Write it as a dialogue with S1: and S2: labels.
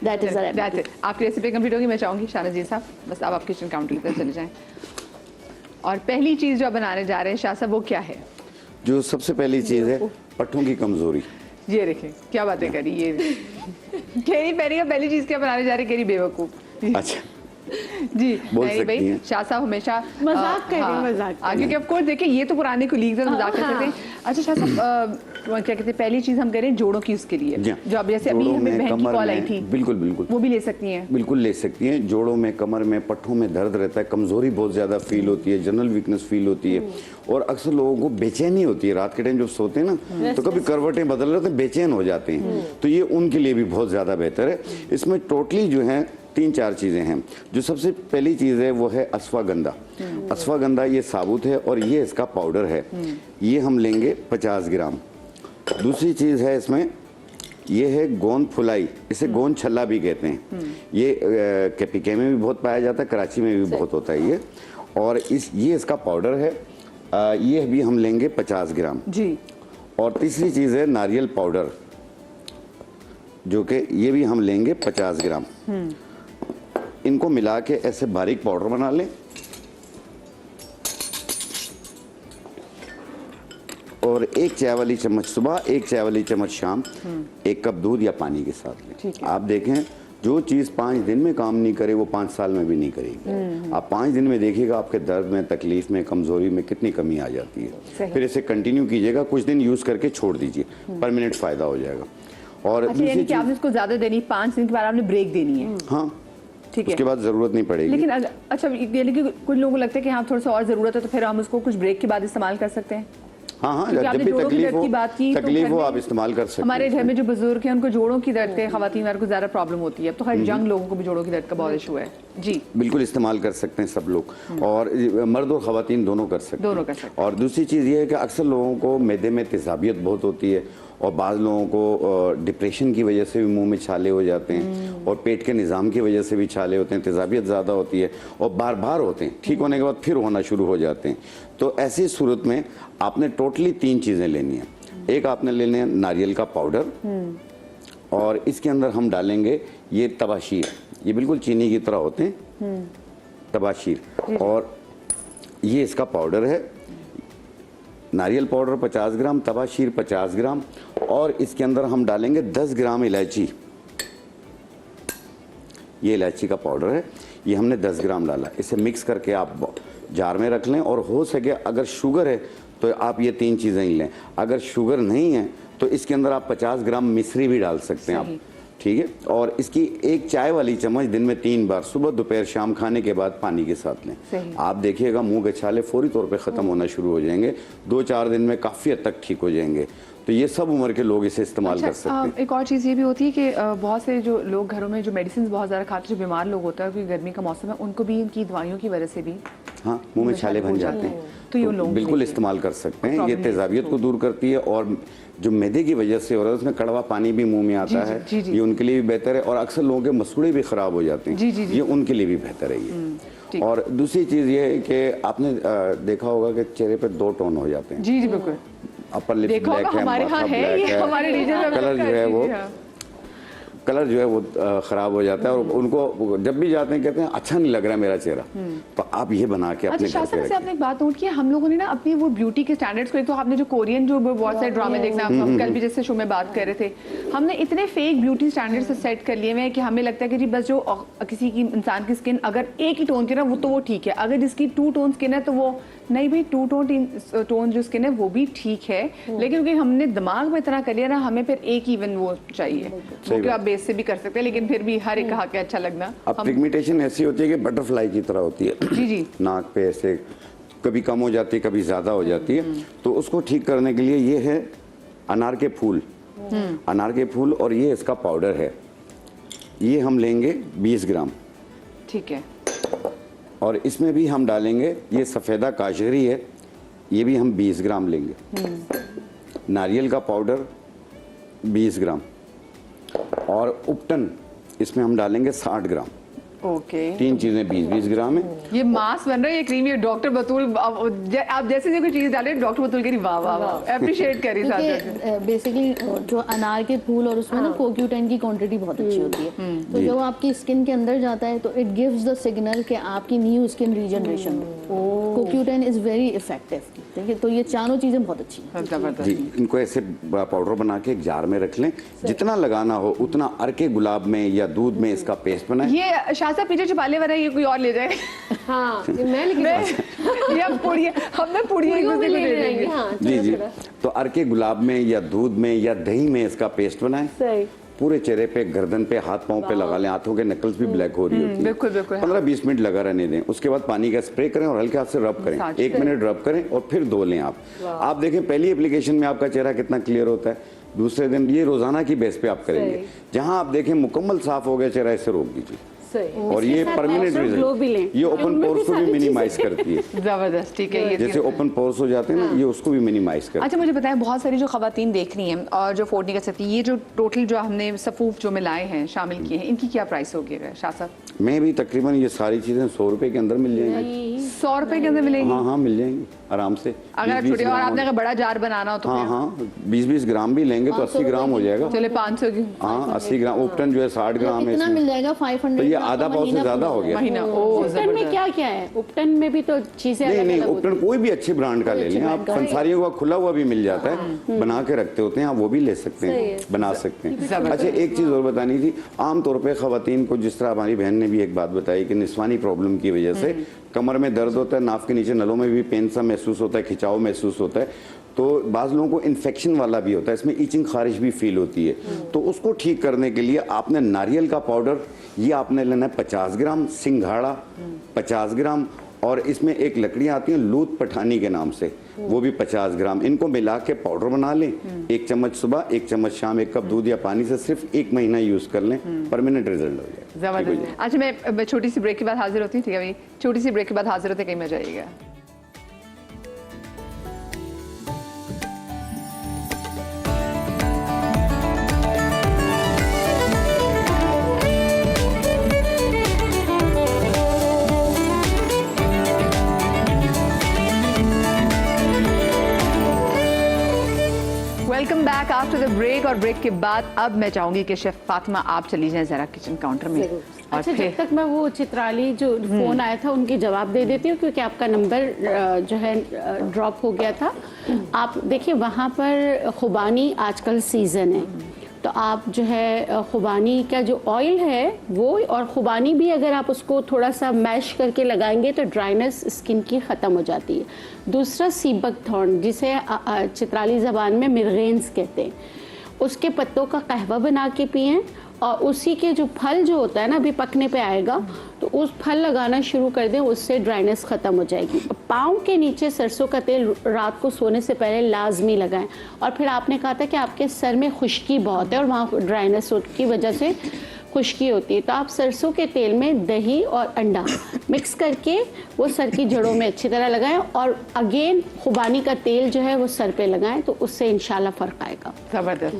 S1: That is that
S2: it. आपकी recipe complete होगी। मैं चाहूँगी शाहनज़ीर साहब बस अब आप किचन काउंटर की तरफ चले जाएं। और पहली चीज़ जो आप बनाने जा रहे हैं शाह साहब वो क्या है?
S3: जो सबसे पहली चीज़ है पट्ठों की कमज़ोरी।
S2: ये देखें क्या बातें करी ये केरी पहली का पहली चीज़ क्या बनाने जा रही केरी बेवकूफ़।
S3: अच्छा
S2: जी
S3: बोल
S2: नहीं
S3: सकती
S2: भाई
S3: हैं।
S2: शाह साहब हमेशा
S1: मजाक कर रहे हैं, मजाक कर रहे
S2: क्योंकि ऑफ कोर्स देखिए ये तो पुराने कुलीग्स हैं, मजाक कर सकते हैं। अच्छा शाह साहब क्या कहते हैं पहली चीज़ हम करें जोड़ों की उसके लिए जो अब जैसे अभी
S3: जोड़ों
S2: हमें
S3: में,
S2: बहन की
S3: कमर
S2: कॉल आई
S3: में,
S2: थी
S3: बिल्कुल बिल्कुल
S2: वो भी ले सकती हैं।
S3: बिल्कुल ले सकती हैं। जोड़ों में, कमर में, पट्ठों में दर्द रहता है, कमज़ोरी बहुत ज़्यादा फील होती है, जनरल वीकनेस फील होती है और अक्सर लोगों को बेचैनी होती है रात के टाइम जब सोते हैं ना तो कभी करवटें बदल रहे होते हैं, बेचैन हो जाते हैं। तो ये उनके लिए भी बहुत ज़्यादा बेहतर है। इसमें टोटली जो है 3-4 चीज़ें हैं। जो सबसे पहली चीज़ है वो है अश्वगंधा। अश्वगंधा ये साबुत है और ये इसका पाउडर है, ये हम लेंगे 50 ग्राम। दूसरी चीज़ है इसमें ये है गोंद फुलाई, इसे गोंद छल्ला भी कहते हैं। ये केपीके में भी बहुत पाया जाता है, कराची में भी बहुत होता है ये। और ये इसका पाउडर है, ये भी हम लेंगे 50 ग्राम
S2: जी।
S3: और तीसरी चीज़ है नारियल पाउडर जो कि ये भी हम लेंगे 50 ग्राम। इनको मिला के ऐसे बारीक पाउडर बना लें और 1 चाय वाली चम्मच सुबह, 1 चाय वाली चम्मच शाम, 1 कप दूध या पानी के साथ लें। आप देखें जो चीज़ 5 दिन में काम नहीं करे वो 5 साल में भी नहीं करेगी। आप 5 दिन में देखिएगा आपके दर्द में, तकलीफ में, कमजोरी में कितनी कमी आ जाती है। फिर इसे कंटिन्यू कीजिएगा, कुछ दिन यूज करके छोड़ दीजिए, परमानेंट फायदा हो जाएगा। और
S2: अच्छा यानी कि आपने इसको ज्यादा देनी, 5 दिन के बाद आपने ब्रेक देनी है।
S3: हाँ
S2: ठीक है,
S3: उसके बाद जरूरत नहीं पड़ेगी।
S2: लेकिन अच्छा यानी कि कुछ लोगों को लगता है कि हाँ थोड़ा सा और जरूरत है तो फिर हम उसको कुछ ब्रेक के बाद इस्तेमाल कर सकते हैं।
S3: हाँ जब भी तकलीफ हो आप इस्तेमाल कर सकते हैं।
S2: हमारे घर में जो बुजुर्ग हैं उनको जोड़ों की दर्द के खवातीन को ज्यादा प्रॉब्लम होती है, तो हर यंग लोगों को भी जोड़ों की दर्द का बहुत इशू है। जी
S3: बिल्कुल इस्तेमाल कर सकते हैं सब लोग, और मर्द और खवातीन दोनों कर सकते हैं। और दूसरी चीज़ ये है कि अक्सर लोगों को मैदे में तेजाबियत बहुत होती है और बाज़ लोगों को डिप्रेशन की वजह से भी मुंह में छाले हो जाते हैं और पेट के निज़ाम की वजह से भी छाले होते हैं, तेजाबियत ज़्यादा होती है और बार बार होते हैं, ठीक होने के बाद फिर होना शुरू हो जाते हैं। तो ऐसी सूरत में आपने टोटली 3 चीज़ें लेनी है। एक आपने लेने हैं नारियल का पाउडर और इसके अंदर हम डालेंगे ये तबाशीर, ये बिल्कुल चीनी की तरह होते हैं तबाशीर, और ये इसका पाउडर है। नारियल पाउडर 50 ग्राम, तबाशीर 50 ग्राम और इसके अंदर हम डालेंगे 10 ग्राम इलायची। ये इलायची का पाउडर है, ये हमने 10 ग्राम डाला। इसे मिक्स करके आप जार में रख लें और हो सके अगर शुगर है तो आप ये 3 चीज़ें ही लें। अगर शुगर नहीं है तो इसके अंदर आप 50 ग्राम मिश्री भी डाल सकते हैं आप, ठीक है। और इसकी 1 चाय वाली चम्मच दिन में 3 बार, सुबह दोपहर शाम खाने के बाद पानी के साथ लें। आप देखिएगा मुंह के छाले फौरी तौर पे ख़त्म होना शुरू हो जाएंगे, 2-4 दिन में काफ़ी हद तक ठीक हो जाएंगे। तो ये सब उम्र के लोग इसे इस्तेमाल कर सकते हैं।
S2: एक और चीज़ ये भी होती है कि बहुत से जो लोग घरों में जो मेडिसिन बहुत ज़्यादा खाते हैं, जो बीमार लोग होते हैं क्योंकि गर्मी का मौसम है, उनको भी इनकी दवाइयों की वजह से भी
S3: हाँ मुंह में छाले बन जाते हैं,
S2: तो ये लोग
S3: बिल्कुल इस्तेमाल कर सकते हैं। ये तेजाबियत को दूर करती है और जो मैदे की वजह से हो रहा है उसमें कड़वा पानी भी मुंह में आता है, ये उनके लिए भी बेहतर है। और अक्सर लोगों के मसूड़े भी खराब हो जाते हैं, ये उनके लिए भी बेहतर है ये। और दूसरी चीज़ ये है कि आपने देखा होगा कि चेहरे पे 2 टोन हो जाते हैं।
S2: जी जी बिल्कुल,
S3: अपर लिप्स ब्लैक है,
S2: हमारे यहाँ है, ये हमारे रीजन में
S3: कलर जो है वो कलर जो है वो ख़राब हो जाता है और उनको जब भी जाते हैं कहते हैं अच्छा नहीं लग रहा मेरा चेहरा। तो आप ये बना के अपने घर पे
S2: रखिए। आपने एक बात नोट की, हम लोगों ने ना अपनी वो ब्यूटी के स्टैंडर्ड्स को, एक तो आपने जो कोरियन जो बहुत सारे ड्रामे देखना, हम कल भी जैसे शो में बात कर रहे थे, हमने इतने फेक ब्यूटी स्टैंडर्ड्स सेट कर लिए हैं कि हमें लगता है कि जी बस जो किसी की इंसान की स्किन अगर एक ही टोन की ना वो तो वो ठीक है, अगर जिसकी 2 टोन स्किन है तो वो नहीं भाई, 2 टोन जो स्किन है वो भी ठीक है, लेकिन क्योंकि हमने दिमाग में इतना कर लिया ना, हमें फिर एक इवन वो चाहिए, क्योंकि आप बेस से भी कर सकते हैं, लेकिन फिर भी हर एक कहा के अच्छा लगना।
S3: अब पिगमेंटेशन ऐसी होती है कि बटरफ्लाई की तरह होती है।
S2: जी जी,
S3: नाक पे ऐसे कभी कम हो जाती है, कभी ज़्यादा हो जाती है। तो उसको ठीक करने के लिए ये है अनार के फूल, अनार के फूल, और ये इसका पाउडर है, ये हम लेंगे 20 ग्राम,
S2: ठीक है।
S3: और इसमें भी हम डालेंगे ये सफ़ेदा काशगरी है, ये भी हम 20 ग्राम लेंगे। नारियल का पाउडर 20 ग्राम और उपटन इसमें हम डालेंगे 60 ग्राम।
S2: ओके,
S3: 3 चीजें 20-20 ग्राम है।
S2: ये मास्क बन रहा है, ये क्रीम, ये डॉक्टर बतूल आप जैसे कोई चीज डाले डॉक्टर बतूल कह रही वाह वाह वाह, अप्रिशिएट करी साथ।
S4: बेसिकली जो अनार के फूल और उसमें ना CoQ10 की क्वांटिटी बहुत अच्छी होती है, तो जब आपकी स्किन के अंदर जाता है तो इट गिव्स द सिग्नल कि आपकी new skin regeneration. CoQ10 is very effective, ठीक है, तो ये चारों चीजें बहुत अच्छी हैं।
S3: जी, इनको ऐसे पाउडर बना के एक जार में रख लें, जितना लगाना हो उतना अर्के गुलाब में या दूध में इसका पेस्ट बनाएं।
S2: ये शासा पीछे छुपाले वाला, ये कोई और ले जाए।
S1: हाँ, मैं लेकिन
S2: ये हम पुड़िया, हमने पुड़िया एक दूसरे को दे देंगे।
S1: हाँ,
S3: जी जी, तो अर्के गुलाब में या दूध में या दही में इसका पेस्ट बनाएं।
S1: सही।
S3: पूरे चेहरे पे, गर्दन पे, हाथ पांव पे लगा लें। हाथों के नकल्स भी ब्लैक हो रही होती है।
S2: बिल्कुल बिल्कुल।
S3: 15-20 मिनट लगा रहने दें। उसके बाद पानी का स्प्रे करें और हल्के हाथ से रब करें। 1 मिनट रब करें और फिर धो लें। आप देखें पहली एप्लीकेशन में आपका चेहरा कितना क्लियर होता है। दूसरे दिन ये रोजाना की बेस पे आप करेंगे। जहां आप देखें मुकम्मल साफ हो गया चेहरा, इसे रोक दीजिए। और ये परमानेंट रिजल्ट, ये ओपन पोर्स को भी मिनिमाइज करती है।
S2: जबरदस्त, ठीक है। ये
S3: जैसे ओपन पोर्स हो जाते हैं ना, ये उसको भी मिनिमाइज करती है।
S2: अच्छा, मुझे बताएं, बहुत सारी जो खवातीन देख रही हैं और जो अफोर्ड नहीं कर सकती, ये जो टोटल जो हमने सफूफ जो मिलाए हैं, शामिल किए हैं, इनकी क्या प्राइस होगी शाह साहब?
S3: मैं भी तकरीबन ये सारी चीजें 100 रुपए के अंदर मिल जाएंगी।
S2: 100 रुपए के अंदर मिलेगी?
S3: हाँ हाँ, मिल जाएंगी आराम से।
S2: अगर छोटे और आपने अगर बड़ा जार बनाना हो तो
S3: हाँ हाँ, 20-20 ग्राम भी लेंगे तो 80 ग्राम हो जाएगा।
S2: चले 500 की।
S3: हाँ, 80 ग्राम। उपटन जो है 60 ग्राम है
S4: कितना
S3: इसमें।
S4: मिल जाएगा? 500।
S3: तो ये आधा पाव से ज्यादा हो गया।
S2: महीना।
S1: उपटन में क्या क्या है? उपटन में भी तो चीजें
S3: नहीं
S1: अलग
S3: नहीं,
S1: अलग होती
S3: उपटन कोई भी अच्छे ब्रांड का ले लें आप। फंसारियों का खुला हुआ भी मिल जाता है, बना के रखते होते हैं, आप वो भी ले सकते हैं, बना सकते हैं। अच्छा, एक चीज और बतानी थी। आमतौर पर खवातीन को, जिस तरह हमारी बहन ने भी एक बात बताई कि निस्वानी प्रॉब्लम की वजह से कमर में दर्द होता है, नाक के नीचे नलों में भी पेन सा महसूस होता है, खिंचाव महसूस होता है, तो बाज़ लोगों को इन्फेक्शन वाला भी होता है, इसमें ईचिंग खारिश भी फील होती है। तो उसको ठीक करने के लिए आपने नारियल का पाउडर, ये आपने लेना है 50 ग्राम, सिंघाड़ा 50 ग्राम, और इसमें एक लकड़ियाँ आती हैं लूत पठानी के नाम से, वो भी 50 ग्राम। इनको मिला के पाउडर बना लें। 1 चम्मच सुबह, 1 चम्मच शाम, 1 कप दूध या पानी से सिर्फ 1 महीना यूज कर लें, परमानेंट रिजल्ट हो जाएगा।
S2: जबरदस्त। अच्छा, मैं छोटी सी ब्रेक के बाद हाजिर होती हूँ, ठीक है भाई? छोटी सी ब्रेक के बाद हाजिर होते, कहीं मजा आएगा। Welcome back after the break. और ब्रेक के बाद अब मैं चाहूंगी कि शेफ फातिमा आप चली जाएं जरा किचन काउंटर में। और
S1: अच्छा,
S2: फिर
S1: जब तक मैं वो चित्राली जो फोन आया था उनके जवाब दे देती हूँ, क्योंकि आपका नंबर जो है ड्रॉप हो गया था। आप देखिए, वहाँ पर खुबानी आजकल सीजन है, तो आप जो है खुबानी का जो ऑयल है वो, और खुबानी भी अगर आप उसको थोड़ा सा मैश करके लगाएंगे तो ड्राइनेस स्किन की ख़त्म हो जाती है। दूसरा सीबक थॉर्न, जिसे चित्राली ज़बान में मिर्गेंस कहते हैं, उसके पत्तों का कहवा बना के पिएं, और उसी के जो फल जो होता है ना, अभी पकने पे आएगा, तो उस फल लगाना शुरू कर दें, उससे ड्राइनेस ख़त्म हो जाएगी। पाँव के नीचे सरसों का तेल रात को सोने से पहले लाजमी लगाएं। और फिर आपने कहा था कि आपके सर में खुश्की बहुत है और वहाँ ड्राइनेस की वजह से खुश्की होती है, तो आप सरसों के तेल में दही और अंडा मिक्स करके वो सर की जड़ों में अच्छी तरह लगाएं, और अगेन खुबानी का तेल जो है वो सर पे लगाएं, तो उससे इंशाल्लाह फ़र्क आएगा।
S2: जबरदस्त।